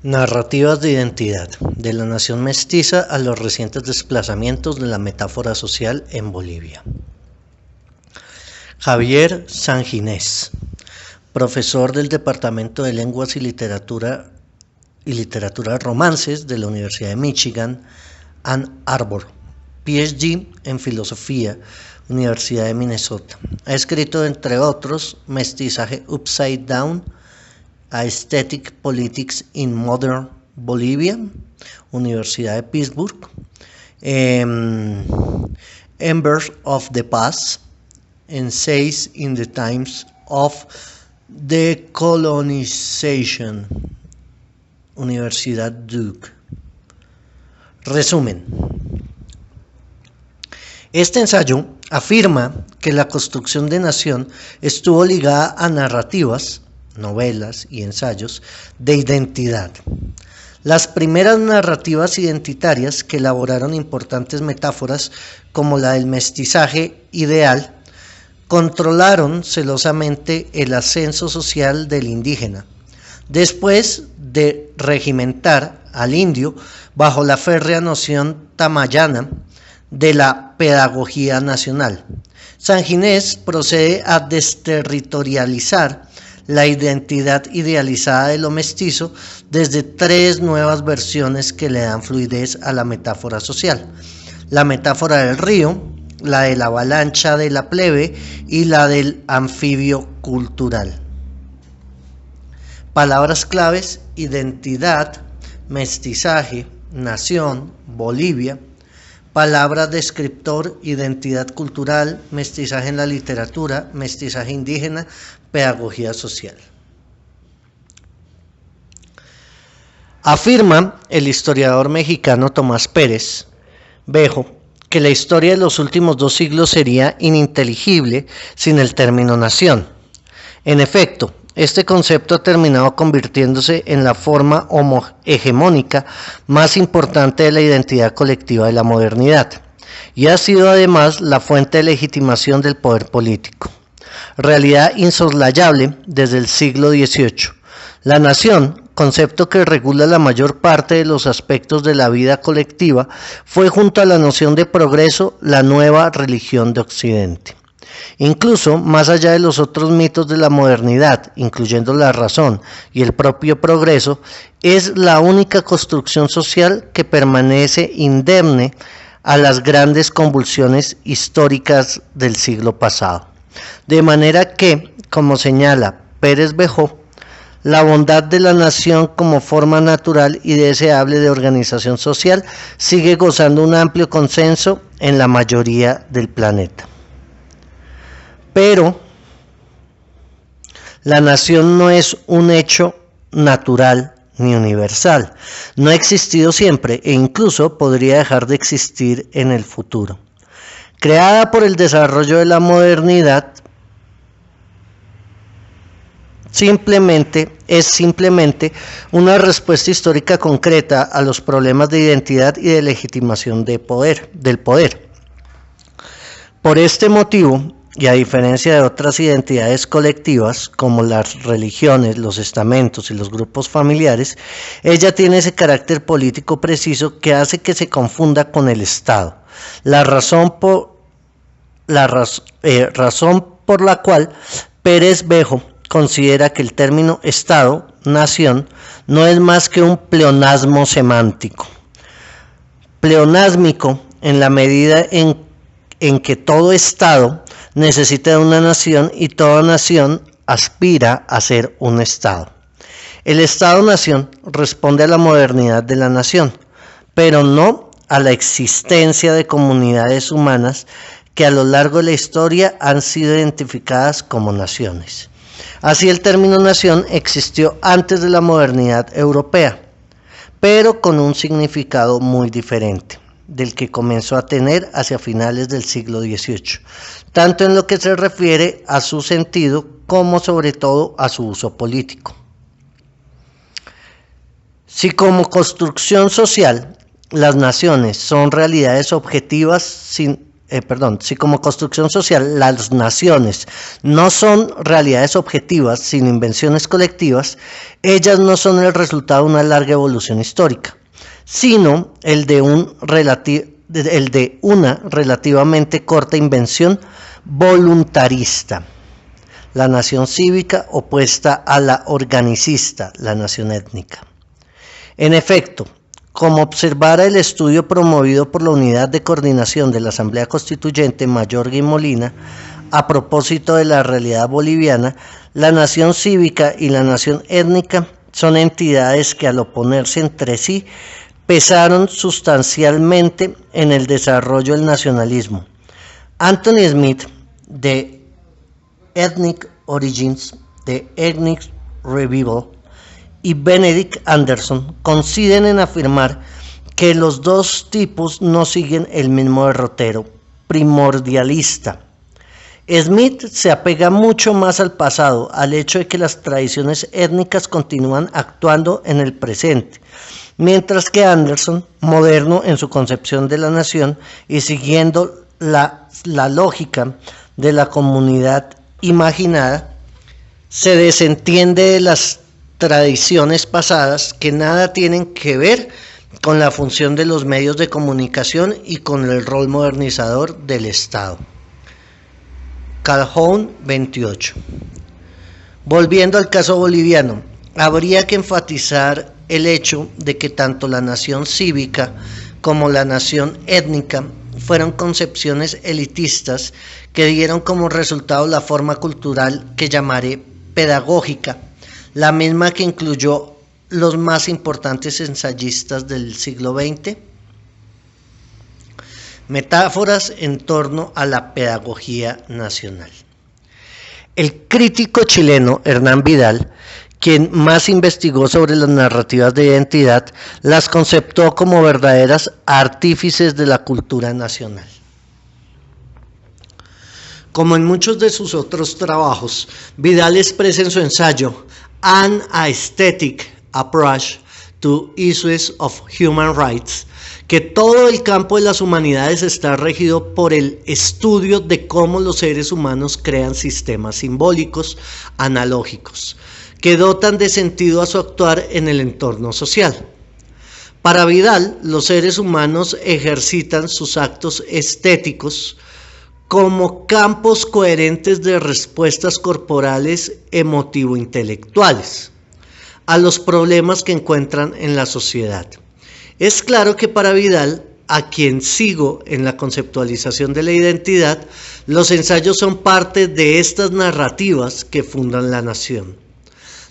Narrativas de identidad, de la nación mestiza a los recientes desplazamientos de la metáfora social en Bolivia. Javier Sanginés, profesor del Departamento de Lenguas y Literatura Romances de la Universidad de Michigan, Ann Arbor, PhD en Filosofía, Universidad de Minnesota. Ha escrito, entre otros, Mestizaje Upside Down, Aesthetic Politics in Modern Bolivia, Universidad de Pittsburgh, Embers of the Past, Essays in the Times of Decolonization, Universidad Duke. Resumen. Este ensayo afirma que la construcción de nación estuvo ligada a narrativas, novelas y ensayos de identidad. Las primeras narrativas identitarias que elaboraron importantes metáforas como la del mestizaje ideal controlaron celosamente el ascenso social del indígena, después de regimentar al indio bajo la férrea noción tamayana de la pedagogía nacional. Sanginés procede a desterritorializar la identidad idealizada de lo mestizo desde tres nuevas versiones que le dan fluidez a la metáfora social: la metáfora del río, la de la avalancha de la plebe y la del anfibio cultural. Palabras claves: identidad, mestizaje, nación, Bolivia. Palabra descriptor: identidad cultural, mestizaje en la literatura, mestizaje indígena, pedagogía social. Afirma el historiador mexicano Tomás Pérez Bejo que la historia de los últimos 2 siglos sería ininteligible sin el término nación. En efecto, este concepto ha terminado convirtiéndose en la forma hegemónica más importante de la identidad colectiva de la modernidad, y ha sido además la fuente de legitimación del poder político. Realidad insoslayable desde el siglo XVIII. La nación, concepto que regula la mayor parte de los aspectos de la vida colectiva, fue junto a la noción de progreso la nueva religión de Occidente. Incluso más allá de los otros mitos de la modernidad, incluyendo la razón y el propio progreso, es la única construcción social que permanece indemne a las grandes convulsiones históricas del siglo pasado. De manera que, como señala Pérez Bejo, la bondad de la nación como forma natural y deseable de organización social sigue gozando un amplio consenso en la mayoría del planeta. Pero la nación no es un hecho natural ni universal. No ha existido siempre e incluso podría dejar de existir en el futuro. Creada por el desarrollo de la modernidad, es simplemente una respuesta histórica concreta a los problemas de identidad y de legitimación del poder. Por este motivo, y a diferencia de otras identidades colectivas, como las religiones, los estamentos y los grupos familiares, ella tiene ese carácter político preciso que hace que se confunda con el Estado. Razón por la cual Pérez Bejo considera que el término Estado, nación, no es más que un pleonasmo semántico. Pleonásmico en la medida en que todo Estado necesita de una nación y toda nación aspira a ser un Estado. El Estado-nación responde a la modernidad de la nación, pero no a la existencia de comunidades humanas que a lo largo de la historia han sido identificadas como naciones. Así, el término nación existió antes de la modernidad europea, pero con un significado muy diferente del que comenzó a tener hacia finales del siglo XVIII, tanto en lo que se refiere a su sentido como sobre todo a su uso político. Si como construcción social las naciones son realidades objetivas si como construcción social las naciones no son realidades objetivas, sino invenciones colectivas, ellas no son el resultado de una larga evolución histórica, sino el de una relativamente corta invención voluntarista. La nación cívica opuesta a la organicista, la nación étnica. En efecto, como observara el estudio promovido por la Unidad de Coordinación de la Asamblea Constituyente Mayorga y Molina, a propósito de la realidad boliviana, la nación cívica y la nación étnica son entidades que al oponerse entre sí pesaron sustancialmente en el desarrollo del nacionalismo. Anthony Smith, de Ethnic Origins, de Ethnic Revival, y Benedict Anderson coinciden en afirmar que los dos tipos no siguen el mismo derrotero primordialista. Smith se apega mucho más al pasado, al hecho de que las tradiciones étnicas continúan actuando en el presente, mientras que Anderson, moderno en su concepción de la nación y siguiendo la lógica de la comunidad imaginada, se desentiende de las tradiciones pasadas que nada tienen que ver con la función de los medios de comunicación y con el rol modernizador del Estado. Calhoun 28. Volviendo al caso boliviano, habría que enfatizar el hecho de que tanto la nación cívica como la nación étnica fueron concepciones elitistas que dieron como resultado la forma cultural que llamaré pedagógica, la misma que incluyó los más importantes ensayistas del siglo XX. Metáforas en torno a la pedagogía nacional. El crítico chileno Hernán Vidal, quien más investigó sobre las narrativas de identidad, las conceptuó como verdaderas artífices de la cultura nacional. Como en muchos de sus otros trabajos, Vidal expresa en su ensayo An Aesthetic Approach to Issues of Human Rights que todo el campo de las humanidades está regido por el estudio de cómo los seres humanos crean sistemas simbólicos analógicos que dotan de sentido a su actuar en el entorno social. Para Vidal, los seres humanos ejercitan sus actos estéticos como campos coherentes de respuestas corporales emotivo-intelectuales a los problemas que encuentran en la sociedad. Es claro que para Vidal, a quien sigo en la conceptualización de la identidad, los ensayos son parte de estas narrativas que fundan la nación.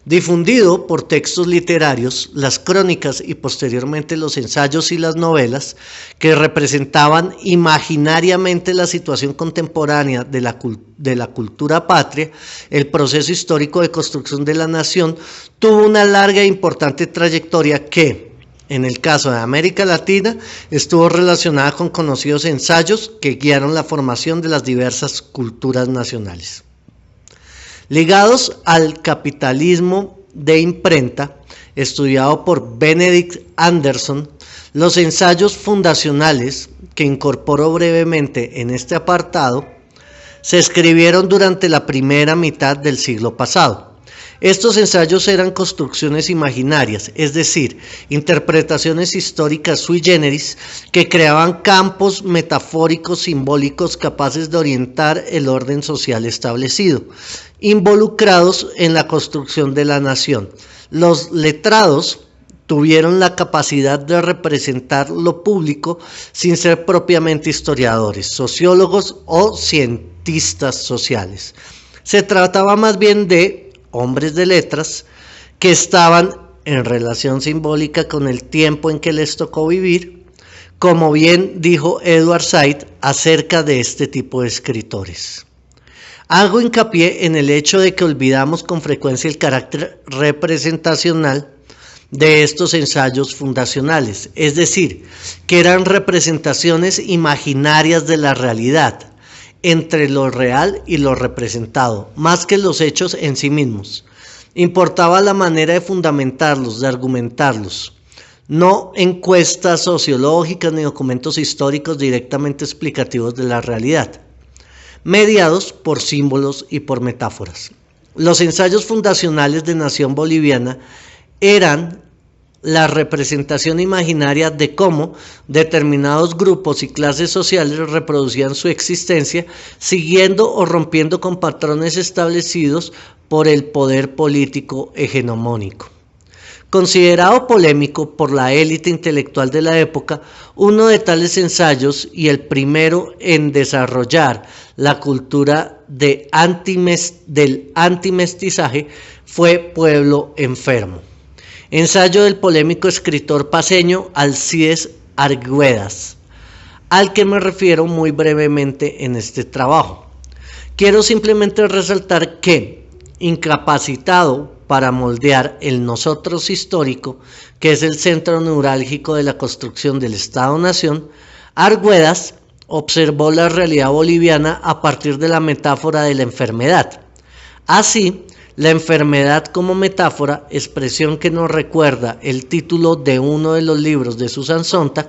Difundido por textos literarios, las crónicas y posteriormente los ensayos y las novelas que representaban imaginariamente la situación contemporánea de la cultura patria, el proceso histórico de construcción de la nación tuvo una larga e importante trayectoria que, en el caso de América Latina, estuvo relacionada con conocidos ensayos que guiaron la formación de las diversas culturas nacionales. Ligados al capitalismo de imprenta, estudiado por Benedict Anderson, los ensayos fundacionales, que incorporo brevemente en este apartado, se escribieron durante la primera mitad del siglo pasado. Estos ensayos eran construcciones imaginarias, es decir, interpretaciones históricas sui generis que creaban campos metafóricos simbólicos capaces de orientar el orden social establecido, involucrados en la construcción de la nación. Los letrados tuvieron la capacidad de representar lo público sin ser propiamente historiadores, sociólogos o cientistas sociales. Se trataba más bien de hombres de letras que estaban en relación simbólica con el tiempo en que les tocó vivir, como bien dijo Edward Said acerca de este tipo de escritores. Hago hincapié en el hecho de que olvidamos con frecuencia el carácter representacional de estos ensayos fundacionales, es decir, que eran representaciones imaginarias de la realidad, entre lo real y lo representado, más que los hechos en sí mismos. Importaba la manera de fundamentarlos, de argumentarlos. no encuestas sociológicas ni documentos históricos directamente explicativos de la realidad, mediados por símbolos y por metáforas. Los ensayos fundacionales de Nación Boliviana eran la representación imaginaria de cómo determinados grupos y clases sociales reproducían su existencia siguiendo o rompiendo con patrones establecidos por el poder político hegemónico. Considerado polémico por la élite intelectual de la época, uno de tales ensayos y el primero en desarrollar la cultura del antimestizaje fue Pueblo Enfermo, ensayo del polémico escritor paceño Alcides Arguedas, al que me refiero muy brevemente en este trabajo. Quiero simplemente resaltar que, incapacitado para moldear el nosotros histórico, que es el centro neurálgico de la construcción del Estado-Nación, Arguedas observó la realidad boliviana a partir de la metáfora de la enfermedad. Así, la enfermedad como metáfora, expresión que nos recuerda el título de uno de los libros de Susan Sontag,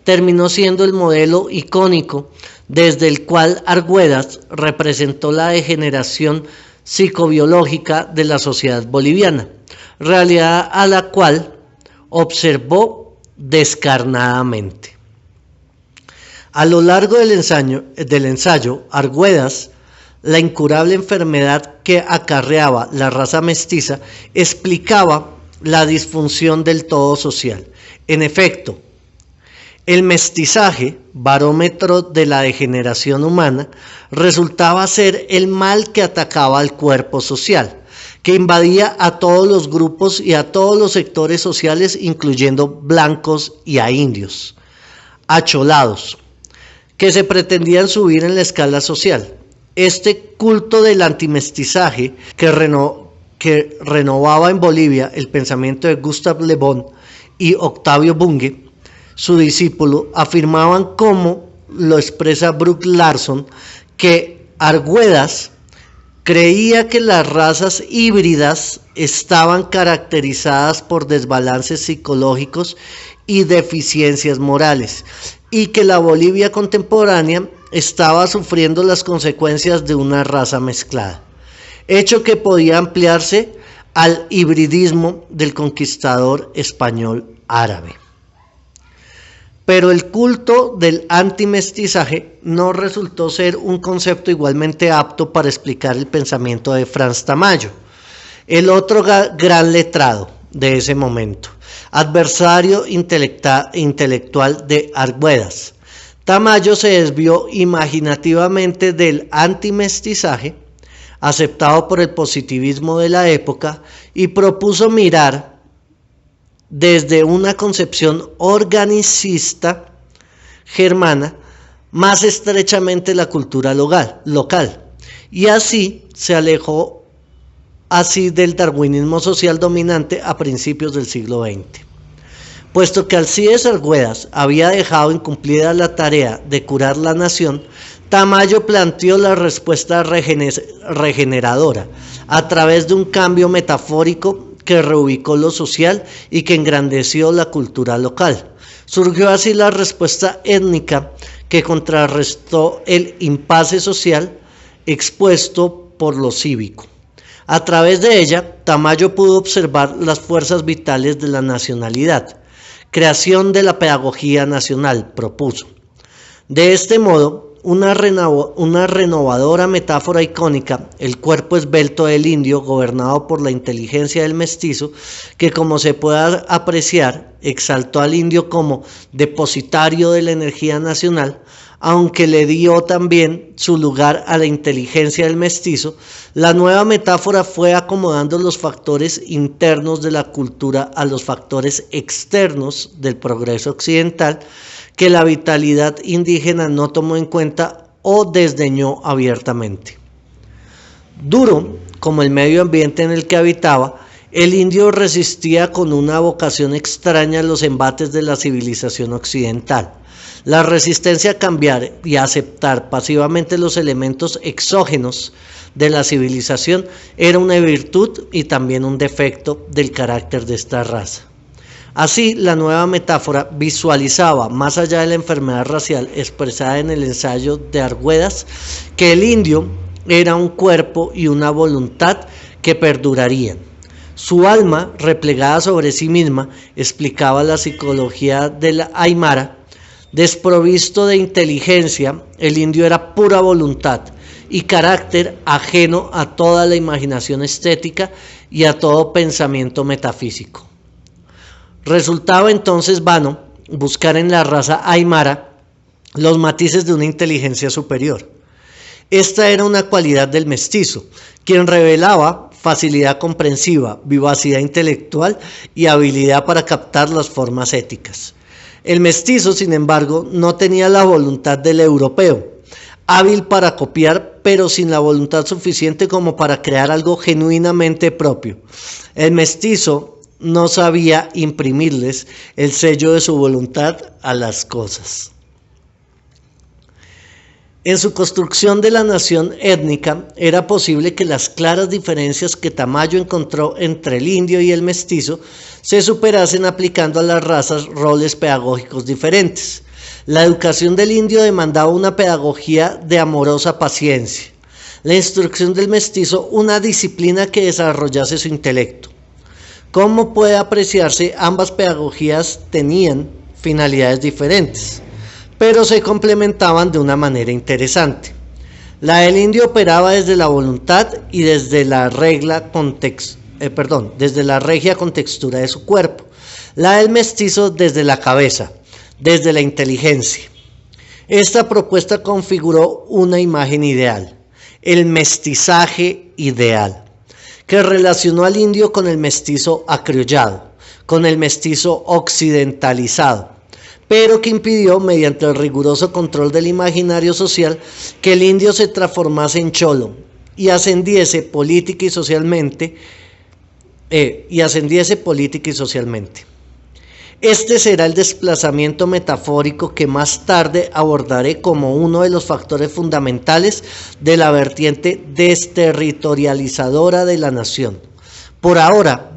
terminó siendo el modelo icónico desde el cual Arguedas representó la degeneración psicobiológica de la sociedad boliviana, realidad a la cual observó descarnadamente. A lo largo del ensayo, Arguedas, la incurable enfermedad que acarreaba la raza mestiza, explicaba la disfunción del todo social. En efecto, el mestizaje, barómetro de la degeneración humana, resultaba ser el mal que atacaba al cuerpo social, que invadía a todos los grupos y a todos los sectores sociales, incluyendo blancos y a indios, acholados, que se pretendían subir en la escala social. Este culto del antimestizaje que renovaba en Bolivia el pensamiento de Gustave Le Bon y Octavio Bunge, su discípulo, afirmaban, como lo expresa Brooke Larson, que Arguedas creía que las razas híbridas estaban caracterizadas por desbalances psicológicos y deficiencias morales, y que la Bolivia contemporánea estaba sufriendo las consecuencias de una raza mezclada, hecho que podía ampliarse al hibridismo del conquistador español árabe. Pero el culto del antimestizaje no resultó ser un concepto igualmente apto para explicar el pensamiento de Franz Tamayo, el otro gran letrado de ese momento, adversario intelectual de Arguedas. Tamayo se desvió imaginativamente del antimestizaje, aceptado por el positivismo de la época, y propuso mirar desde una concepción organicista germana más estrechamente la cultura local, y así se alejó del darwinismo social dominante a principios del siglo XX. Puesto que Alcides Arguedas había dejado incumplida la tarea de curar la nación, Tamayo planteó la respuesta regeneradora a través de un cambio metafórico que reubicó lo social y que engrandeció la cultura local. Surgió así la respuesta étnica que contrarrestó el impasse social expuesto por lo cívico. A través de ella, Tamayo pudo observar las fuerzas vitales de la nacionalidad. Creación de la pedagogía nacional, propuso. De este modo, una renovadora metáfora icónica, el cuerpo esbelto del indio gobernado por la inteligencia del mestizo, que como se puede apreciar, exaltó al indio como depositario de la energía nacional, aunque le dio también su lugar a la inteligencia del mestizo. La nueva metáfora fue acomodando los factores internos de la cultura a los factores externos del progreso occidental, que la vitalidad indígena no tomó en cuenta o desdeñó abiertamente. Duro como el medio ambiente en el que habitaba, el indio resistía con una vocación extraña los embates de la civilización occidental. La resistencia a cambiar y a aceptar pasivamente los elementos exógenos de la civilización era una virtud y también un defecto del carácter de esta raza. Así, la nueva metáfora visualizaba, más allá de la enfermedad racial expresada en el ensayo de Arguedas, que el indio era un cuerpo y una voluntad que perdurarían. Su alma, replegada sobre sí misma, explicaba la psicología de la Aymara. Desprovisto de inteligencia, el indio era pura voluntad y carácter ajeno a toda la imaginación estética y a todo pensamiento metafísico. Resultaba entonces vano buscar en la raza aymara los matices de una inteligencia superior. Esta era una cualidad del mestizo, quien revelaba facilidad comprensiva, vivacidad intelectual y habilidad para captar las formas éticas. El mestizo, sin embargo, no tenía la voluntad del europeo, hábil para copiar, pero sin la voluntad suficiente como para crear algo genuinamente propio. El mestizo no sabía imprimirles el sello de su voluntad a las cosas. En su construcción de la nación étnica, era posible que las claras diferencias que Tamayo encontró entre el indio y el mestizo se superasen aplicando a las razas roles pedagógicos diferentes. La educación del indio demandaba una pedagogía de amorosa paciencia, la instrucción del mestizo una disciplina que desarrollase su intelecto. Como puede apreciarse, ambas pedagogías tenían finalidades diferentes, pero se complementaban de una manera interesante. La del indio operaba desde la voluntad y desde la regia contextura de su cuerpo. La del mestizo desde la cabeza, desde la inteligencia. Esta propuesta configuró una imagen ideal, el mestizaje ideal, que relacionó al indio con el mestizo acriollado, con el mestizo occidentalizado, pero que impidió, mediante el riguroso control del imaginario social, que el indio se transformase en cholo y ascendiese política y socialmente. Este será el desplazamiento metafórico que más tarde abordaré como uno de los factores fundamentales de la vertiente desterritorializadora de la nación. Por ahora,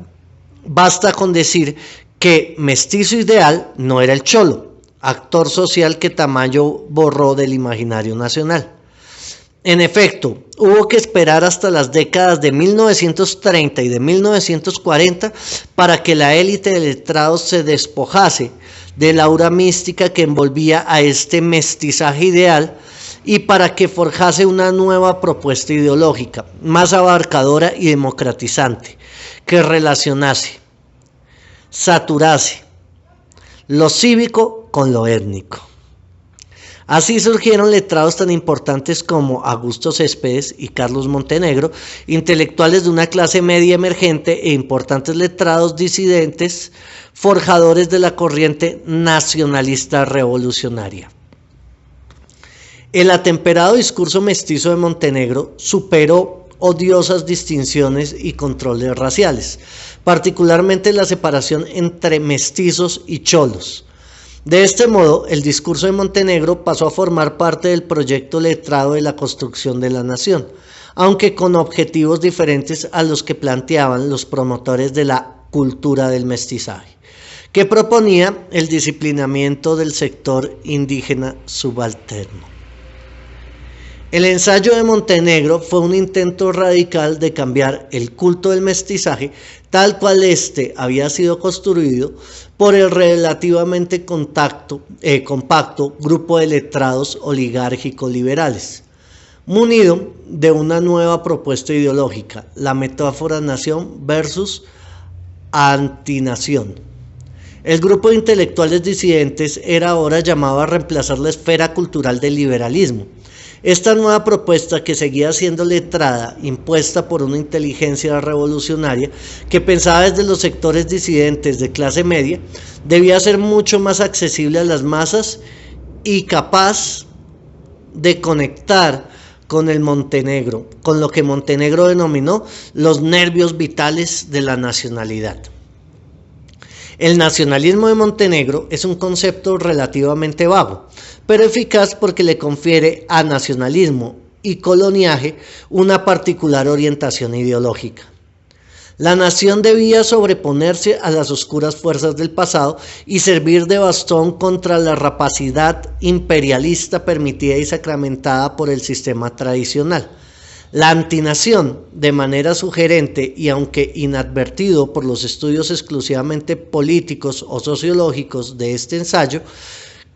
basta con decir que mestizo ideal no era el cholo, actor social que Tamayo borró del imaginario nacional. En efecto, hubo que esperar hasta las décadas de 1930 y de 1940 para que la élite de letrados se despojase del aura mística que envolvía a este mestizaje ideal y para que forjase una nueva propuesta ideológica, más abarcadora y democratizante, que relacionase, saturase lo cívico con lo étnico. Así surgieron letrados tan importantes como Augusto Céspedes y Carlos Montenegro, intelectuales de una clase media emergente e importantes letrados disidentes, forjadores de la corriente nacionalista revolucionaria. El atemperado discurso mestizo de Montenegro superó odiosas distinciones y controles raciales, particularmente la separación entre mestizos y cholos. De este modo, el discurso de Montenegro pasó a formar parte del proyecto letrado de la construcción de la nación, aunque con objetivos diferentes a los que planteaban los promotores de la cultura del mestizaje, que proponía el disciplinamiento del sector indígena subalterno. El ensayo de Montenegro fue un intento radical de cambiar el culto del mestizaje tal cual éste había sido construido por el relativamente compacto grupo de letrados oligárquicos liberales, munido de una nueva propuesta ideológica, la metáfora nación versus antinación. El grupo de intelectuales disidentes era ahora llamado a reemplazar la esfera cultural del liberalismo. Esta nueva propuesta, que seguía siendo letrada, impuesta por una inteligencia revolucionaria que pensaba desde los sectores disidentes de clase media, debía ser mucho más accesible a las masas y capaz de conectar con el Montenegro, con lo que Montenegro denominó los nervios vitales de la nacionalidad. El nacionalismo de Montenegro es un concepto relativamente vago, pero eficaz porque le confiere a nacionalismo y coloniaje una particular orientación ideológica. La nación debía sobreponerse a las oscuras fuerzas del pasado y servir de bastón contra la rapacidad imperialista permitida y sacramentada por el sistema tradicional. La antinación, de manera sugerente y aunque inadvertido por los estudios exclusivamente políticos o sociológicos de este ensayo,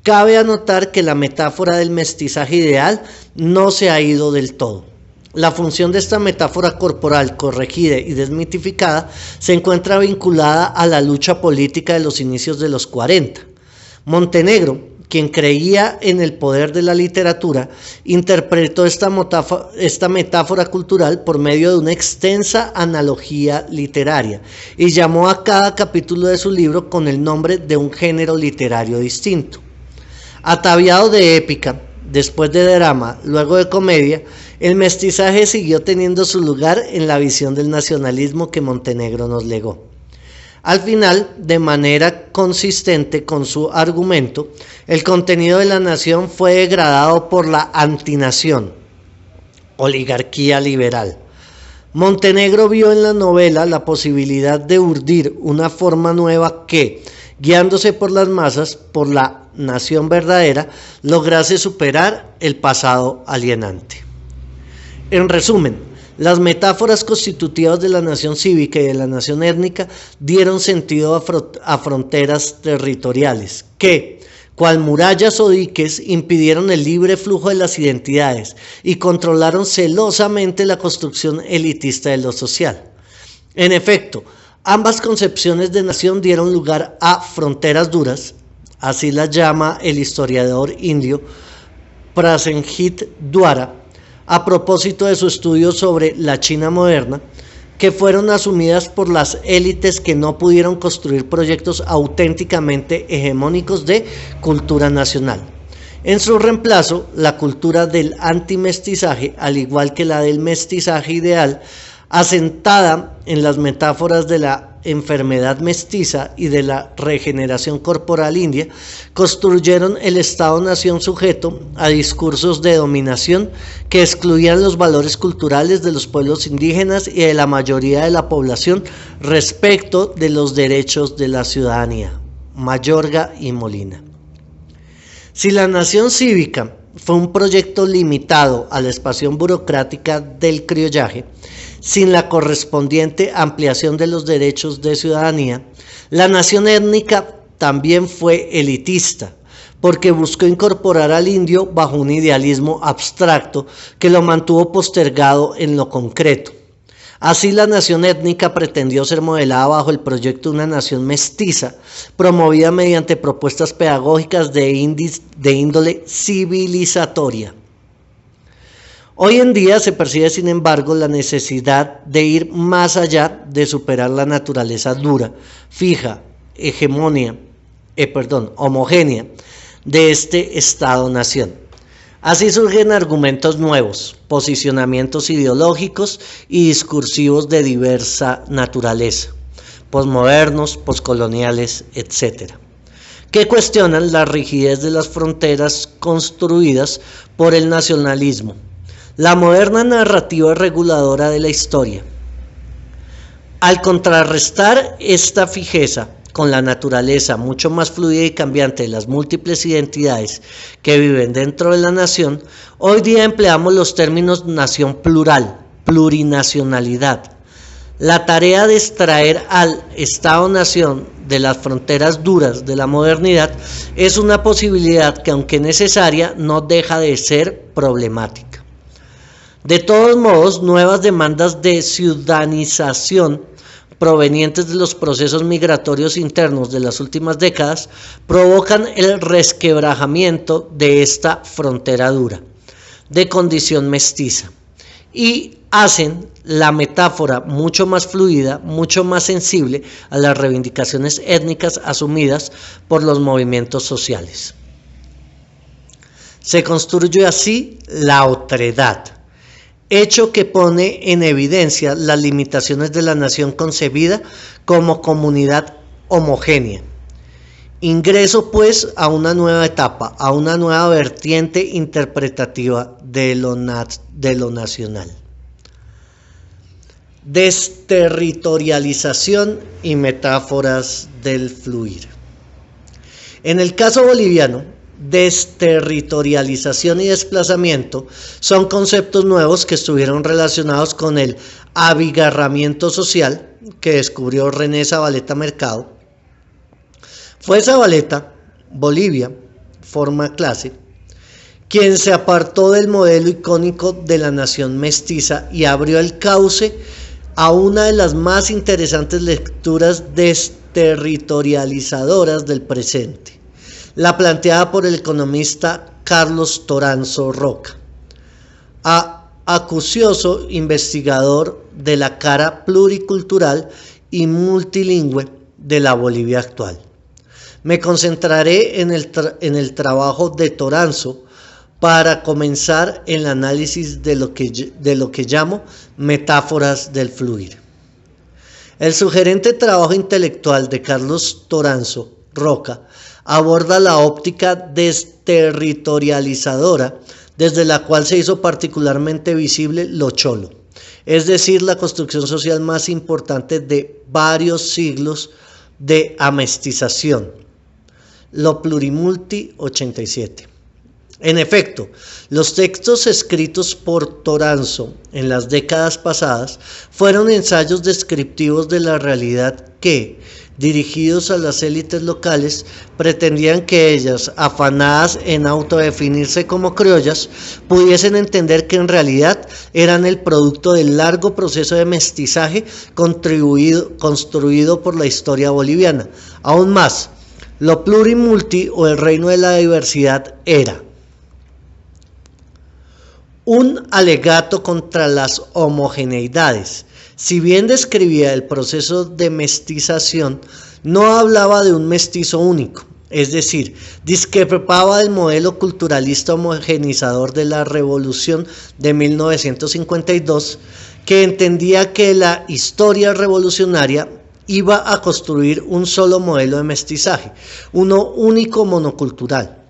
cabe anotar que la metáfora del mestizaje ideal no se ha ido del todo. La función de esta metáfora corporal corregida y desmitificada se encuentra vinculada a la lucha política de los inicios de los 40. Montenegro, quien creía en el poder de la literatura, interpretó esta metáfora cultural por medio de una extensa analogía literaria y llamó a cada capítulo de su libro con el nombre de un género literario distinto. Ataviado de épica, después de drama, luego de comedia, el mestizaje siguió teniendo su lugar en la visión del nacionalismo que Montenegro nos legó. Al final, de manera consistente con su argumento, el contenido de la nación fue degradado por la antinación, oligarquía liberal. Montenegro vio en la novela la posibilidad de urdir una forma nueva que, guiándose por las masas, por la nación verdadera, lograse superar el pasado alienante. En resumen, las metáforas constitutivas de la nación cívica y de la nación étnica dieron sentido a fronteras territoriales que, cual murallas o diques, impidieron el libre flujo de las identidades y controlaron celosamente la construcción elitista de lo social. En efecto, ambas concepciones de nación dieron lugar a fronteras duras, así las llama el historiador indio Prasenjit Dwara, a propósito de su estudio sobre la China moderna, que fueron asumidas por las élites que no pudieron construir proyectos auténticamente hegemónicos de cultura nacional. En su reemplazo, la cultura del antimestizaje, al igual que la del mestizaje ideal, asentada en las metáforas de la enfermedad mestiza y de la regeneración corporal india, construyeron el Estado-nación sujeto a discursos de dominación que excluían los valores culturales de los pueblos indígenas y de la mayoría de la población respecto de los derechos de la ciudadanía. Mayorga y Molina. Si la nación cívica fue un proyecto limitado a la expansión burocrática del criollaje, sin la correspondiente ampliación de los derechos de ciudadanía, la nación étnica también fue elitista, porque buscó incorporar al indio bajo un idealismo abstracto que lo mantuvo postergado en lo concreto. Así, la nación étnica pretendió ser modelada bajo el proyecto de una nación mestiza, promovida mediante propuestas pedagógicas de índole civilizatoria. Hoy en día se percibe, sin embargo, la necesidad de ir más allá de superar la naturaleza dura, fija, homogénea de este Estado-nación. Así surgen argumentos nuevos, posicionamientos ideológicos y discursivos de diversa naturaleza, posmodernos, poscoloniales, etc., que cuestionan la rigidez de las fronteras construidas por el nacionalismo, la moderna narrativa reguladora de la historia. Al contrarrestar esta fijeza con la naturaleza mucho más fluida y cambiante de las múltiples identidades que viven dentro de la nación, hoy día empleamos los términos nación plural, plurinacionalidad. La tarea de extraer al Estado-nación de las fronteras duras de la modernidad es una posibilidad que, aunque necesaria, no deja de ser problemática. De todos modos, nuevas demandas de ciudadanización provenientes de los procesos migratorios internos de las últimas décadas provocan el resquebrajamiento de esta frontera dura, de condición mestiza, y hacen la metáfora mucho más fluida, mucho más sensible a las reivindicaciones étnicas asumidas por los movimientos sociales. Se construye así la otredad, hecho que pone en evidencia las limitaciones de la nación concebida como comunidad homogénea. Ingreso, pues, a una nueva etapa, a una nueva vertiente interpretativa de lo nacional. Desterritorialización y metáforas del fluir. En el caso boliviano, desterritorialización y desplazamiento son conceptos nuevos que estuvieron relacionados con el abigarramiento social que descubrió René Zavaleta Mercado. Fue Zavaleta, Bolivia, forma clase, quien se apartó del modelo icónico de la nación mestiza y abrió el cauce a una de las más interesantes lecturas desterritorializadoras del presente, la planteada por el economista Carlos Toranzo Roca, acucioso investigador de la cara pluricultural y multilingüe de la Bolivia actual. Me concentraré en el trabajo de Toranzo para comenzar el análisis de lo que llamo metáforas del fluir. El sugerente trabajo intelectual de Carlos Toranzo Roca aborda la óptica desterritorializadora, desde la cual se hizo particularmente visible lo cholo, es decir, la construcción social más importante de varios siglos de amestización, lo plurimulti 87. En efecto, los textos escritos por Toranzo en las décadas pasadas fueron ensayos descriptivos de la realidad que, dirigidos a las élites locales, pretendían que ellas, afanadas en autodefinirse como criollas, pudiesen entender que en realidad eran el producto del largo proceso de mestizaje construido por la historia boliviana. Aún más, lo plurimulti o el reino de la diversidad era un alegato contra las homogeneidades. Si bien describía el proceso de mestización, no hablaba de un mestizo único, es decir, discrepaba del modelo culturalista homogenizador de la Revolución de 1952, que entendía que la historia revolucionaria iba a construir un solo modelo de mestizaje, uno único monocultural.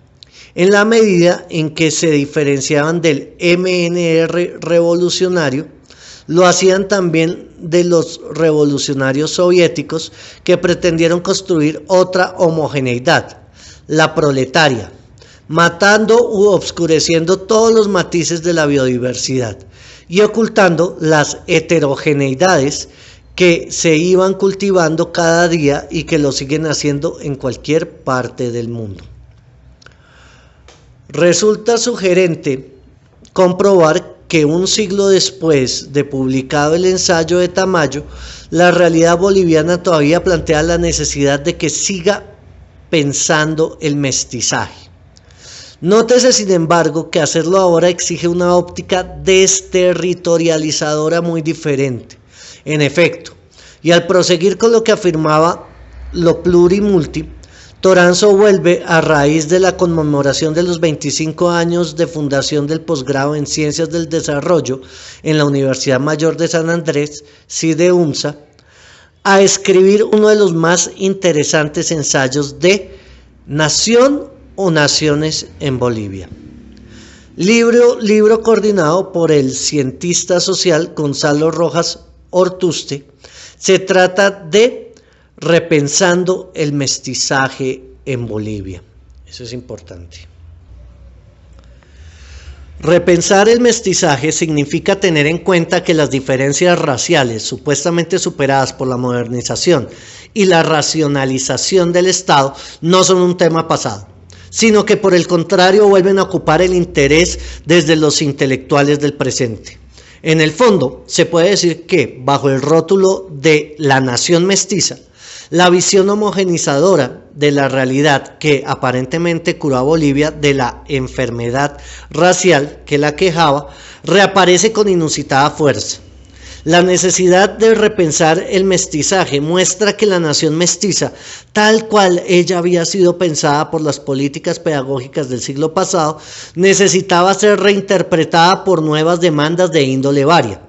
En la medida en que se diferenciaban del MNR revolucionario, lo hacían también de los revolucionarios soviéticos que pretendieron construir otra homogeneidad, la proletaria, matando u obscureciendo todos los matices de la biodiversidad y ocultando las heterogeneidades que se iban cultivando cada día y que lo siguen haciendo en cualquier parte del mundo. Resulta sugerente comprobar que un siglo después de publicado el ensayo de Tamayo, la realidad boliviana todavía plantea la necesidad de que siga pensando el mestizaje. Nótese, sin embargo, que hacerlo ahora exige una óptica desterritorializadora muy diferente. En efecto, y al proseguir con lo que afirmaba lo plurimulti, Toranzo vuelve, a raíz de la conmemoración de los 25 años de fundación del posgrado en Ciencias del Desarrollo en la Universidad Mayor de San Andrés, CIDEUMSA, a escribir uno de los más interesantes ensayos de Nación o Naciones en Bolivia. Libro coordinado por el cientista social Gonzalo Rojas Ortuste. Se trata de Repensando el mestizaje en Bolivia. Eso es importante. Repensar el mestizaje significa tener en cuenta que las diferencias raciales, supuestamente superadas por la modernización y la racionalización del Estado, no son un tema pasado, sino que por el contrario vuelven a ocupar el interés desde los intelectuales del presente. En el fondo, se puede decir que, bajo el rótulo de la nación mestiza, la visión homogenizadora de la realidad que aparentemente curó a Bolivia de la enfermedad racial que la quejaba, reaparece con inusitada fuerza. La necesidad de repensar el mestizaje muestra que la nación mestiza, tal cual ella había sido pensada por las políticas pedagógicas del siglo pasado, necesitaba ser reinterpretada por nuevas demandas de índole varia,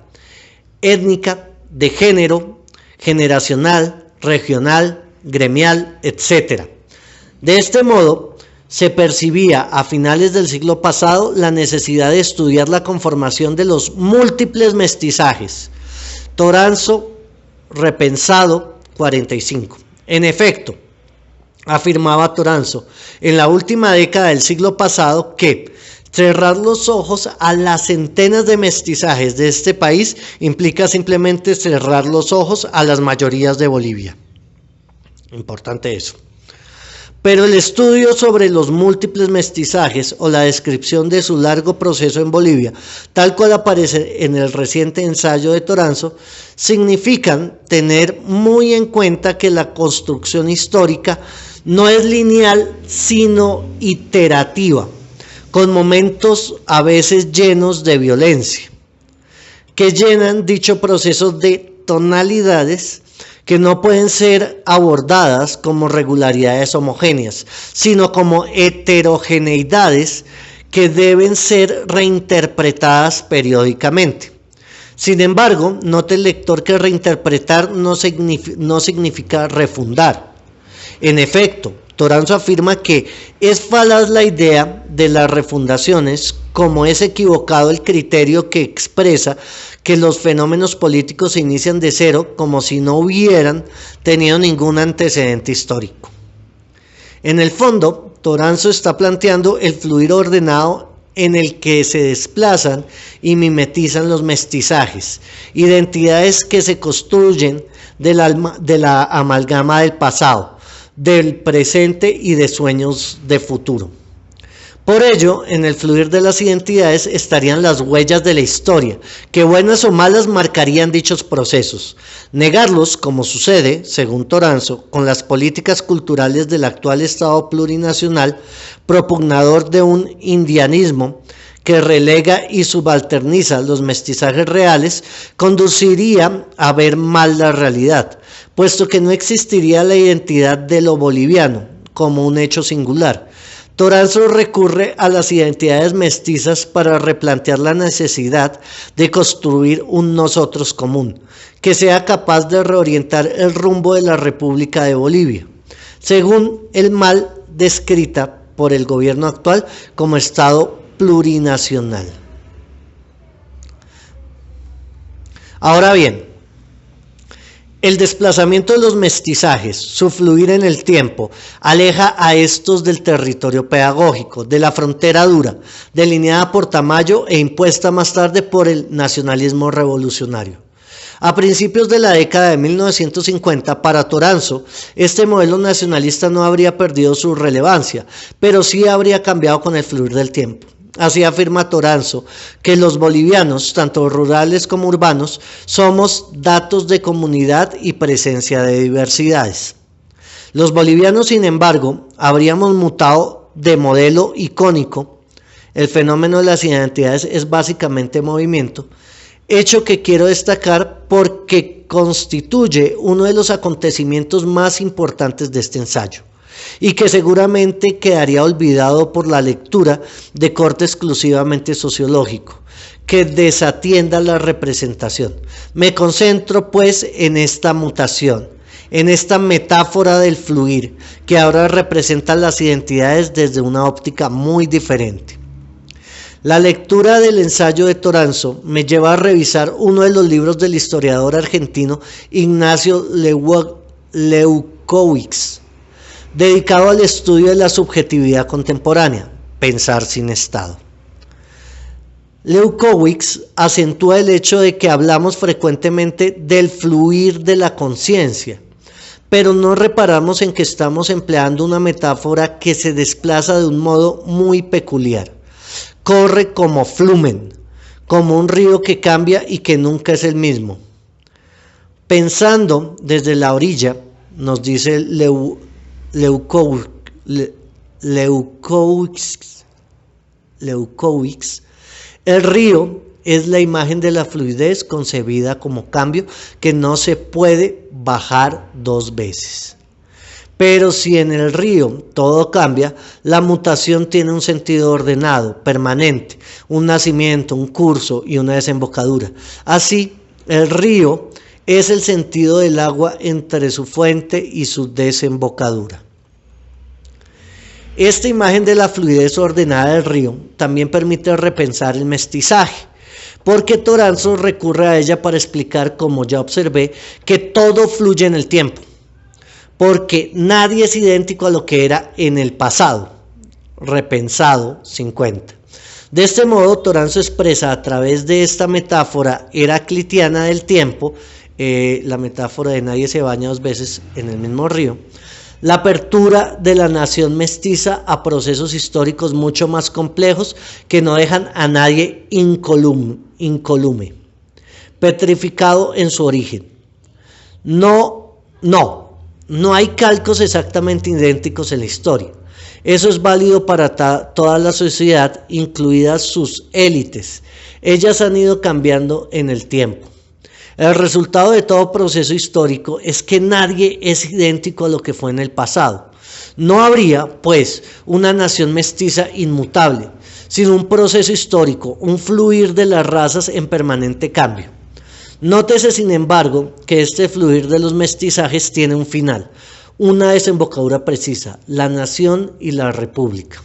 étnica, de género, generacional, regional, gremial, etc. De este modo, se percibía a finales del siglo pasado la necesidad de estudiar la conformación de los múltiples mestizajes, Toranzo, repensado, 45. En efecto, afirmaba Toranzo, en la última década del siglo pasado que cerrar los ojos a las centenas de mestizajes de este país implica simplemente cerrar los ojos a las mayorías de Bolivia. Importante eso. Pero el estudio sobre los múltiples mestizajes o la descripción de su largo proceso en Bolivia, tal cual aparece en el reciente ensayo de Toranzo, significan tener muy en cuenta que la construcción histórica no es lineal, sino iterativa, con momentos a veces llenos de violencia, que llenan dicho proceso de tonalidades que no pueden ser abordadas como regularidades homogéneas, sino como heterogeneidades que deben ser reinterpretadas periódicamente. Sin embargo, note el lector que reinterpretar no significa refundar. En efecto, Toranzo afirma que es falaz la idea de las refundaciones, como es equivocado el criterio que expresa que los fenómenos políticos se inician de cero como si no hubieran tenido ningún antecedente histórico. En el fondo, Toranzo está planteando el fluir ordenado en el que se desplazan y mimetizan los mestizajes, identidades que se construyen de la amalgama del pasado, del presente y de sueños de futuro. Por ello, en el fluir de las identidades estarían las huellas de la historia, que buenas o malas marcarían dichos procesos. Negarlos, como sucede, según Toranzo, con las políticas culturales del actual Estado plurinacional, propugnador de un indianismo que relega y subalterniza los mestizajes reales, conduciría a ver mal la realidad, puesto que no existiría la identidad de lo boliviano como un hecho singular. Toranzo recurre a las identidades mestizas para replantear la necesidad de construir un nosotros común, que sea capaz de reorientar el rumbo de la República de Bolivia, según el mal descrita por el gobierno actual como Estado plurinacional. Ahora bien, el desplazamiento de los mestizajes, su fluir en el tiempo, aleja a estos del territorio pedagógico, de la frontera dura, delineada por Tamayo e impuesta más tarde por el nacionalismo revolucionario. A principios de la década de 1950, para Toranzo, este modelo nacionalista no habría perdido su relevancia, pero sí habría cambiado con el fluir del tiempo. Así afirma Toranzo, que los bolivianos, tanto rurales como urbanos, somos datos de comunidad y presencia de diversidades. Los bolivianos, sin embargo, habríamos mutado de modelo icónico. El fenómeno de las identidades es básicamente movimiento, hecho que quiero destacar porque constituye uno de los acontecimientos más importantes de este ensayo, y que seguramente quedaría olvidado por la lectura de corte exclusivamente sociológico, que desatienda la representación. Me concentro pues en esta mutación, en esta metáfora del fluir, que ahora representa las identidades desde una óptica muy diferente. La lectura del ensayo de Toranzo me lleva a revisar uno de los libros del historiador argentino Ignacio Leucovitz, dedicado al estudio de la subjetividad contemporánea, Pensar sin Estado. Leucovitz acentúa el hecho de que hablamos frecuentemente del fluir de la conciencia, pero no reparamos en que estamos empleando una metáfora que se desplaza de un modo muy peculiar. Corre como flumen, como un río que cambia y que nunca es el mismo. Pensando desde la orilla, nos dice Leucovitz, el río es la imagen de la fluidez concebida como cambio que no se puede bajar dos veces. Pero si en el río todo cambia, la mutación tiene un sentido ordenado, permanente, un nacimiento, un curso y una desembocadura. Así, el río es el sentido del agua entre su fuente y su desembocadura. Esta imagen de la fluidez ordenada del río también permite repensar el mestizaje, porque Toranzo recurre a ella para explicar, como ya observé, que todo fluye en el tiempo, porque nadie es idéntico a lo que era en el pasado, repensado 50. De este modo, Toranzo expresa a través de esta metáfora heraclitiana del tiempo, la metáfora de nadie se baña dos veces en el mismo río, la apertura de la nación mestiza a procesos históricos mucho más complejos que no dejan a nadie incolume, petrificado en su origen. No hay calcos exactamente idénticos en la historia. Eso es válido para toda la sociedad, incluidas sus élites. Ellas han ido cambiando en el tiempo. El resultado de todo proceso histórico es que nadie es idéntico a lo que fue en el pasado. No habría, pues, una nación mestiza inmutable, sino un proceso histórico, un fluir de las razas en permanente cambio. Nótese, sin embargo, que este fluir de los mestizajes tiene un final, una desembocadura precisa: la nación y la república.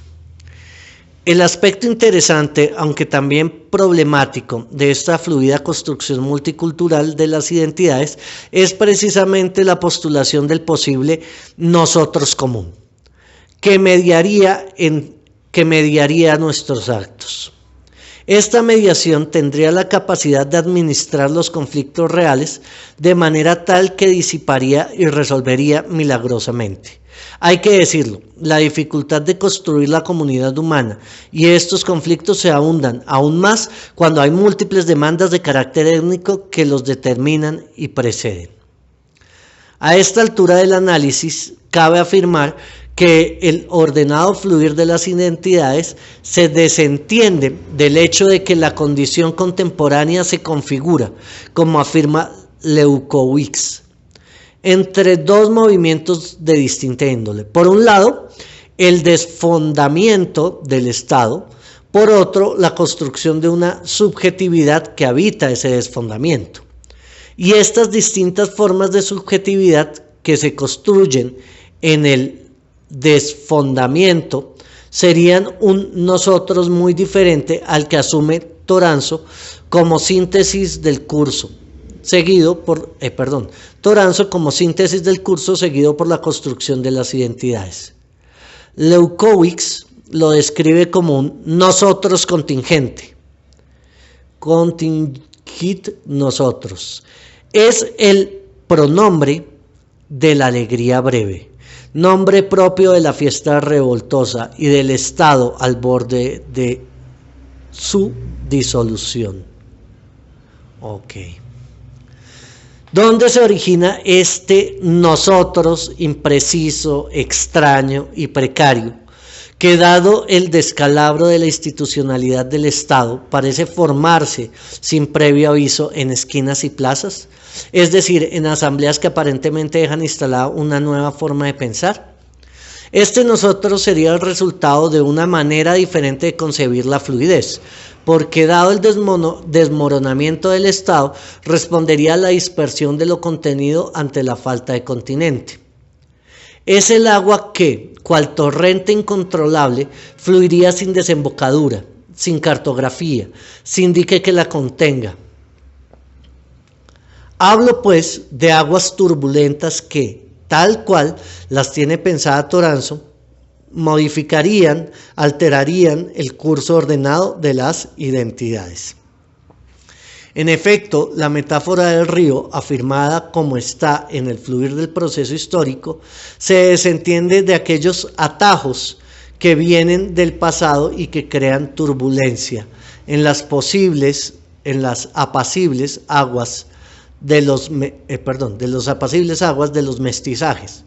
El aspecto interesante, aunque también problemático, de esta fluida construcción multicultural de las identidades es precisamente la postulación del posible nosotros común, que mediaría nuestros actos. Esta mediación tendría la capacidad de administrar los conflictos reales de manera tal que disiparía y resolvería milagrosamente. Hay que decirlo, la dificultad de construir la comunidad humana y estos conflictos se ahondan aún más cuando hay múltiples demandas de carácter étnico que los determinan y preceden. A esta altura del análisis, cabe afirmar que el ordenado fluir de las identidades se desentiende del hecho de que la condición contemporánea se configura, como afirma Leukowicz, entre dos movimientos de distinta índole. Por un lado, el desfondamiento del Estado; por otro, la construcción de una subjetividad que habita ese desfondamiento. Y estas distintas formas de subjetividad que se construyen en el desfondamiento serían un nosotros muy diferente al que asume Toranzo como síntesis del curso, Toranzo como síntesis del curso seguido por la construcción de las identidades. Leukowicz lo describe como un nosotros contingente. Contingit nosotros. Es el pronombre de la alegría breve, nombre propio de la fiesta revoltosa y del Estado al borde de su disolución. Ok. ¿Dónde se origina este nosotros impreciso, extraño y precario, que dado el descalabro de la institucionalidad del Estado parece formarse sin previo aviso en esquinas y plazas? Es decir, en asambleas que aparentemente dejan instalada una nueva forma de pensar. Este nosotros sería el resultado de una manera diferente de concebir la fluidez, porque dado el desmoronamiento del Estado, respondería a la dispersión de lo contenido ante la falta de continente. Es el agua que, cual torrente incontrolable, fluiría sin desembocadura, sin cartografía, sin dique que la contenga. Hablo, pues, de aguas turbulentas que, tal cual las tiene pensada Toranzo, modificarían, alterarían el curso ordenado de las identidades. En efecto, la metáfora del río, afirmada como está en el fluir del proceso histórico, se desentiende de aquellos atajos que vienen del pasado y que crean turbulencia en las apacibles aguas de los mestizajes.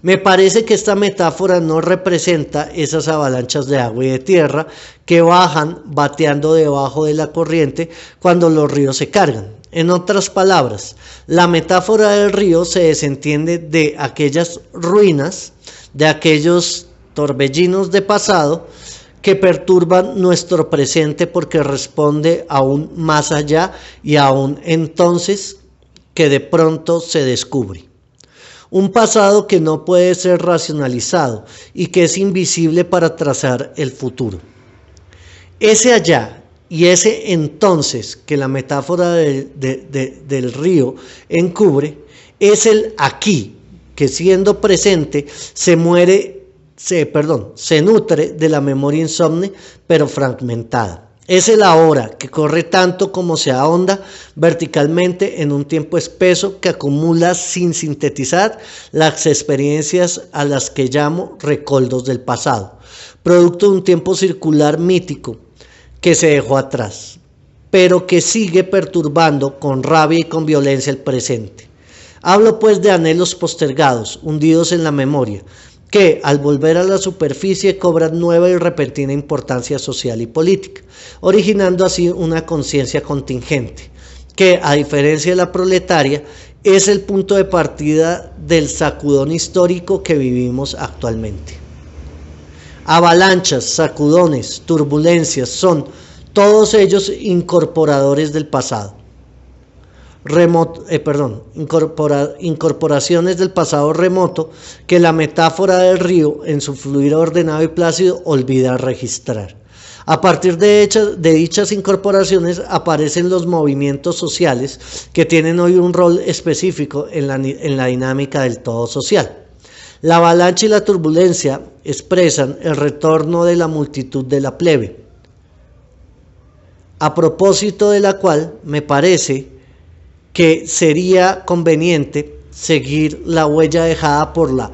Me parece que esta metáfora no representa esas avalanchas de agua y de tierra que bajan bateando debajo de la corriente cuando los ríos se cargan. En otras palabras, la metáfora del río se desentiende de aquellas ruinas, de aquellos torbellinos de pasado que perturban nuestro presente porque responde a un más allá y a un entonces que de pronto se descubre. Un pasado que no puede ser racionalizado y que es invisible para trazar el futuro. Ese allá Y ese entonces que la metáfora del río encubre es el aquí, que siendo presente se nutre de la memoria insomne, pero fragmentada. Es el ahora, que corre tanto como se ahonda verticalmente en un tiempo espeso que acumula sin sintetizar las experiencias a las que llamo recoldos del pasado, producto de un tiempo circular mítico que se dejó atrás, pero que sigue perturbando con rabia y con violencia el presente. Hablo pues de anhelos postergados, hundidos en la memoria, que al volver a la superficie cobran nueva y repentina importancia social y política, originando así una conciencia contingente, que a diferencia de la proletaria, es el punto de partida del sacudón histórico que vivimos actualmente. Avalanchas, sacudones, turbulencias son todos ellos incorporadores del pasado. Incorporaciones del pasado remoto que la metáfora del río en su fluir ordenado y plácido olvida registrar. A partir de dichas incorporaciones aparecen los movimientos sociales que tienen hoy un rol específico en la dinámica del todo social. La avalancha y la turbulencia expresan el retorno de la multitud de la plebe, a propósito de la cual me parece que sería conveniente seguir la huella dejada por la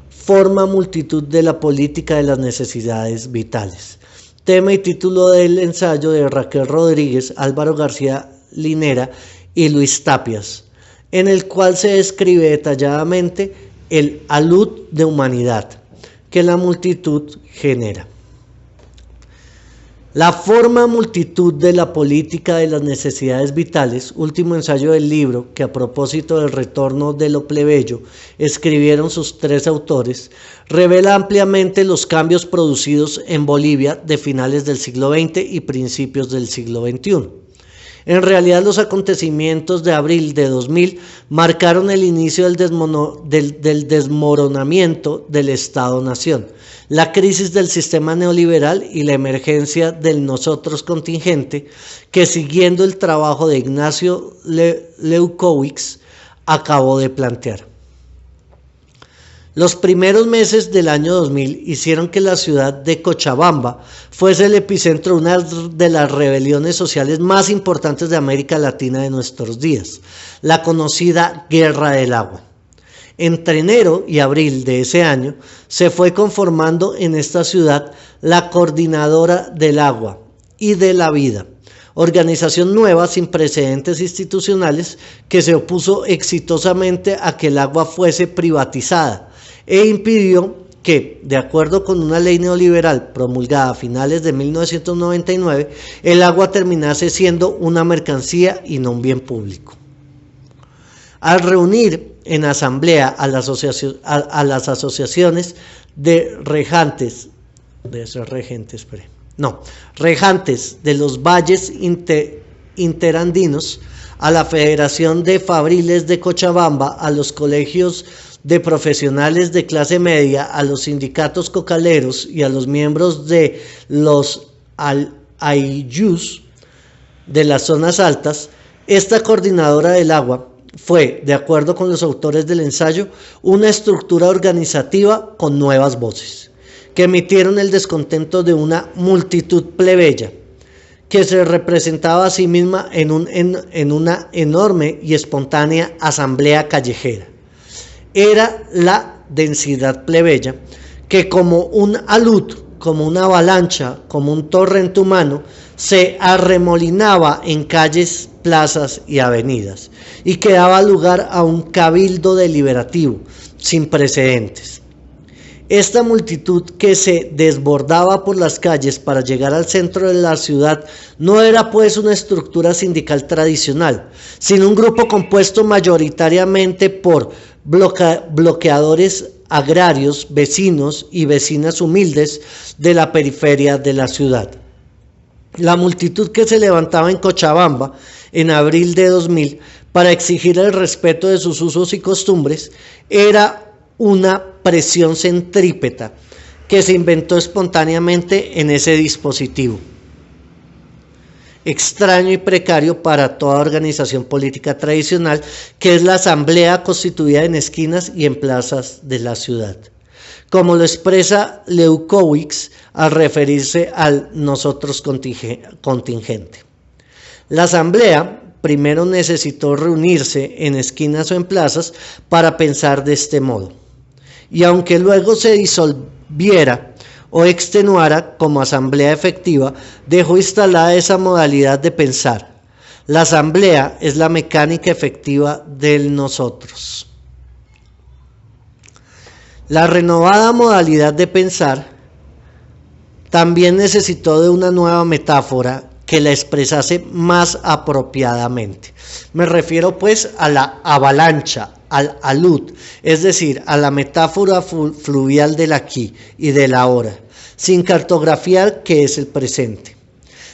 forma multitud de la política de las necesidades vitales. Tema y título del ensayo de Raquel Rodríguez, Álvaro García Linera y Luis Tapias, en el cual se describe detalladamente el alud de humanidad que la multitud genera. La forma multitud de la política de las necesidades vitales, último ensayo del libro que a propósito del retorno de lo plebeyo escribieron sus tres autores, revela ampliamente los cambios producidos en Bolivia de finales del siglo XX y principios del siglo XXI. En realidad, los acontecimientos de abril de 2000 marcaron el inicio del desmoronamiento del Estado-Nación, la crisis del sistema neoliberal y la emergencia del nosotros contingente que, siguiendo el trabajo de Ignacio Leukowicz, acabó de plantear. Los primeros meses del año 2000 hicieron que la ciudad de Cochabamba fuese el epicentro de una de las rebeliones sociales más importantes de América Latina de nuestros días, la conocida Guerra del Agua. Entre enero y abril de ese año se fue conformando en esta ciudad la Coordinadora del Agua y de la Vida, organización nueva sin precedentes institucionales que se opuso exitosamente a que el agua fuese privatizada e impidió que, de acuerdo con una ley neoliberal promulgada a finales de 1999, el agua terminase siendo una mercancía y no un bien público. Al reunir en asamblea a las asociaciones de regantes de los valles interandinos, a la Federación de Fabriles de Cochabamba, a los colegios de profesionales de clase media, a los sindicatos cocaleros y a los miembros de los AIYUs de las zonas altas, esta coordinadora del agua fue, de acuerdo con los autores del ensayo, una estructura organizativa con nuevas voces, que emitieron el descontento de una multitud plebeya, que se representaba a sí misma en una enorme y espontánea asamblea callejera. Era la densidad plebeya que, como un alud, como una avalancha, como un torrente humano, se arremolinaba en calles, plazas y avenidas, y que daba lugar a un cabildo deliberativo sin precedentes. Esta multitud que se desbordaba por las calles para llegar al centro de la ciudad no era pues una estructura sindical tradicional, sino un grupo compuesto mayoritariamente por bloqueadores agrarios, vecinos y vecinas humildes de la periferia de la ciudad. La multitud que se levantaba en Cochabamba en abril de 2000 para exigir el respeto de sus usos y costumbres era una presión centrípeta que se inventó espontáneamente en ese dispositivo. extraño y precario para toda organización política tradicional, que es la asamblea constituida en esquinas y en plazas de la ciudad. Como lo expresa Leucowicz al referirse al nosotros contingente. La asamblea primero necesitó reunirse en esquinas o en plazas para pensar de este modo, y aunque luego se disolviera o extenuara como asamblea efectiva, dejó instalada esa modalidad de pensar. La asamblea es la mecánica efectiva del nosotros. La renovada modalidad de pensar también necesitó de una nueva metáfora que la expresase más apropiadamente. Me refiero pues a la avalancha, al alud, es decir, a la metáfora fluvial del aquí y del ahora, sin cartografiar qué es el presente.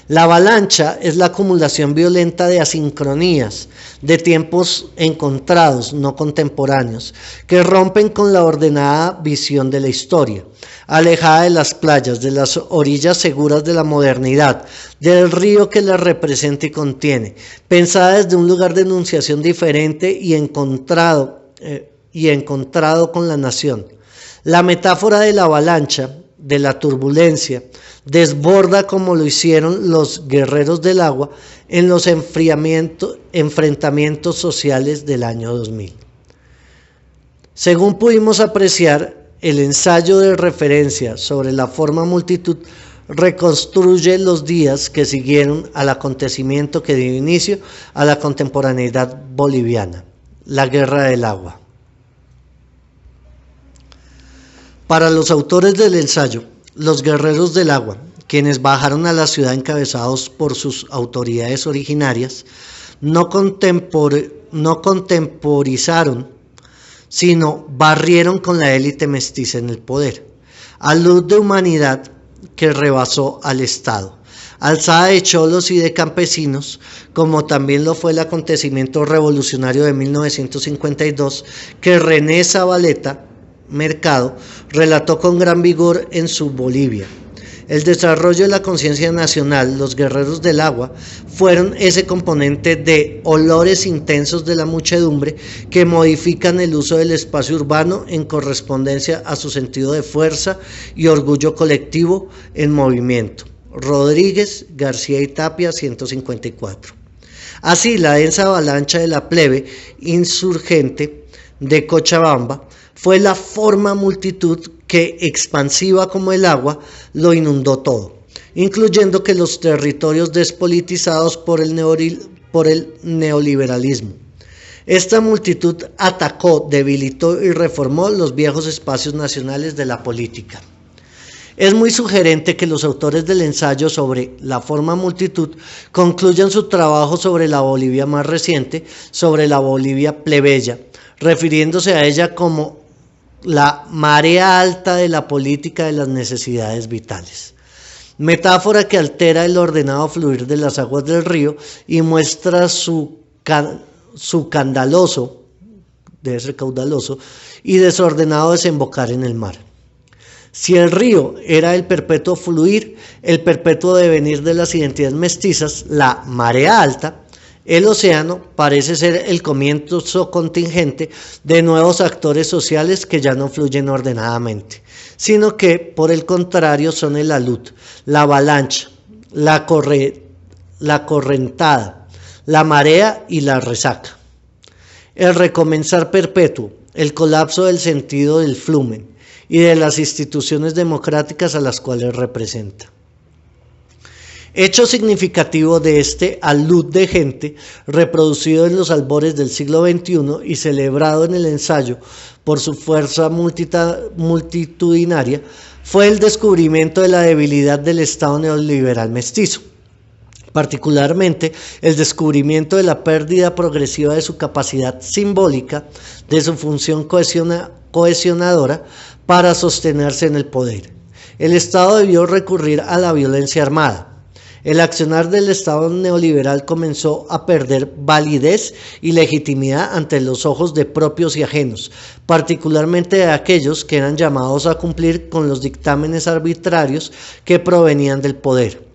La avalancha es la acumulación violenta de asincronías, de tiempos encontrados, no contemporáneos, que rompen con la ordenada visión de la historia, alejada de las playas, de las orillas seguras de la modernidad, del río que la representa y contiene, pensada desde un lugar de enunciación diferente y encontrado con la nación. La metáfora de la avalancha, de la turbulencia, desborda como lo hicieron los guerreros del agua en los enfrentamientos sociales del año 2000. Según pudimos apreciar, el ensayo de referencia sobre la forma multitud reconstruye los días que siguieron al acontecimiento que dio inicio a la contemporaneidad boliviana, la Guerra del Agua. Para los autores del ensayo, los guerreros del agua, quienes bajaron a la ciudad encabezados por sus autoridades originarias, no contemporizaron, sino barrieron con la élite mestiza en el poder, a luz de humanidad que rebasó al Estado, alzada de cholos y de campesinos, como también lo fue el acontecimiento revolucionario de 1952 que René Zabaleta Mercado relató con gran vigor en su Bolivia. El desarrollo de la conciencia nacional, los guerreros del agua, fueron ese componente de olores intensos de la muchedumbre que modifican el uso del espacio urbano en correspondencia a su sentido de fuerza y orgullo colectivo en movimiento. Rodríguez, García y Tapia, 154. Así, la densa avalancha de la plebe insurgente de Cochabamba fue la forma multitud que, expansiva como el agua, lo inundó todo, incluyendo que los territorios despolitizados por el neoliberalismo. Esta multitud atacó, debilitó y reformó los viejos espacios nacionales de la política. Es muy sugerente que los autores del ensayo sobre la forma multitud concluyan su trabajo sobre la Bolivia más reciente, sobre la Bolivia plebeya, refiriéndose a ella como la marea alta de la política de las necesidades vitales. Metáfora que altera el ordenado fluir de las aguas del río y muestra su caudaloso, debe ser caudaloso, y desordenado desembocar en el mar. Si el río era el perpetuo fluir, el perpetuo devenir de las identidades mestizas, la marea alta, el océano parece ser el comienzo contingente de nuevos actores sociales que ya no fluyen ordenadamente, sino que, por el contrario, son el alud, la avalancha, la correntada, la marea y la resaca. El recomenzar perpetuo, el colapso del sentido del flumen y de las instituciones democráticas a las cuales representa. Hecho significativo de este alud de gente, reproducido en los albores del siglo XXI y celebrado en el ensayo por su fuerza multitudinaria, fue el descubrimiento de la debilidad del Estado neoliberal mestizo. Particularmente, el descubrimiento de la pérdida progresiva de su capacidad simbólica, de su función cohesionadora para sostenerse en el poder. El Estado debió recurrir a la violencia armada. El accionar del Estado neoliberal comenzó a perder validez y legitimidad ante los ojos de propios y ajenos, particularmente de aquellos que eran llamados a cumplir con los dictámenes arbitrarios que provenían del poder.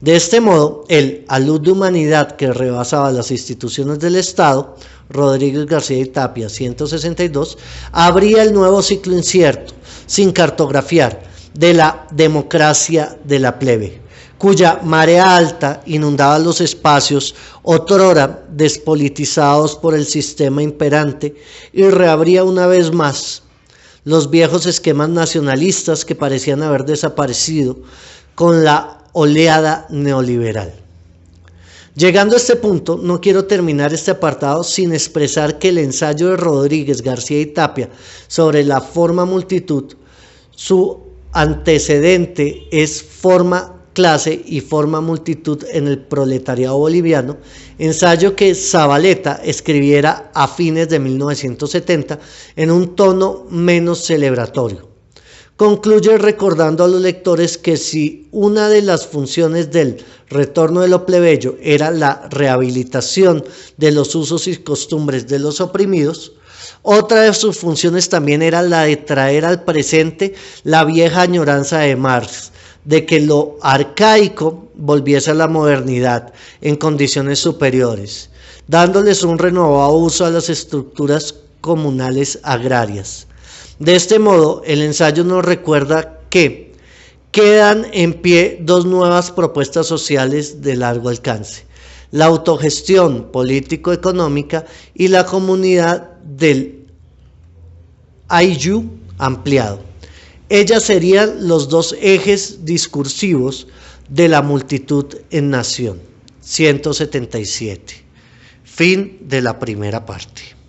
De este modo, el a luz de humanidad que rebasaba las instituciones del Estado, Rodríguez García y Tapia, 162, abría el nuevo ciclo incierto, sin cartografiar, de la democracia de la plebe, cuya marea alta inundaba los espacios otrora despolitizados por el sistema imperante y reabría una vez más los viejos esquemas nacionalistas que parecían haber desaparecido con la oleada neoliberal. Llegando a este punto, no quiero terminar este apartado sin expresar que el ensayo de Rodríguez García y Tapia sobre la forma multitud, su antecedente es forma clase y forma multitud en el proletariado boliviano, ensayo que Zavaleta escribiera a fines de 1970 en un tono menos celebratorio. Concluye recordando a los lectores que si una de las funciones del retorno de lo plebeyo era la rehabilitación de los usos y costumbres de los oprimidos, otra de sus funciones también era la de traer al presente la vieja añoranza de Marx, de que lo arcaico volviese a la modernidad en condiciones superiores, dándoles un renovado uso a las estructuras comunales agrarias. De este modo, el ensayo nos recuerda que quedan en pie dos nuevas propuestas sociales de largo alcance: la autogestión político-económica y la comunidad del Ayllu ampliado. Ellas serían los dos ejes discursivos de la multitud en nación. 177. Fin de la primera parte.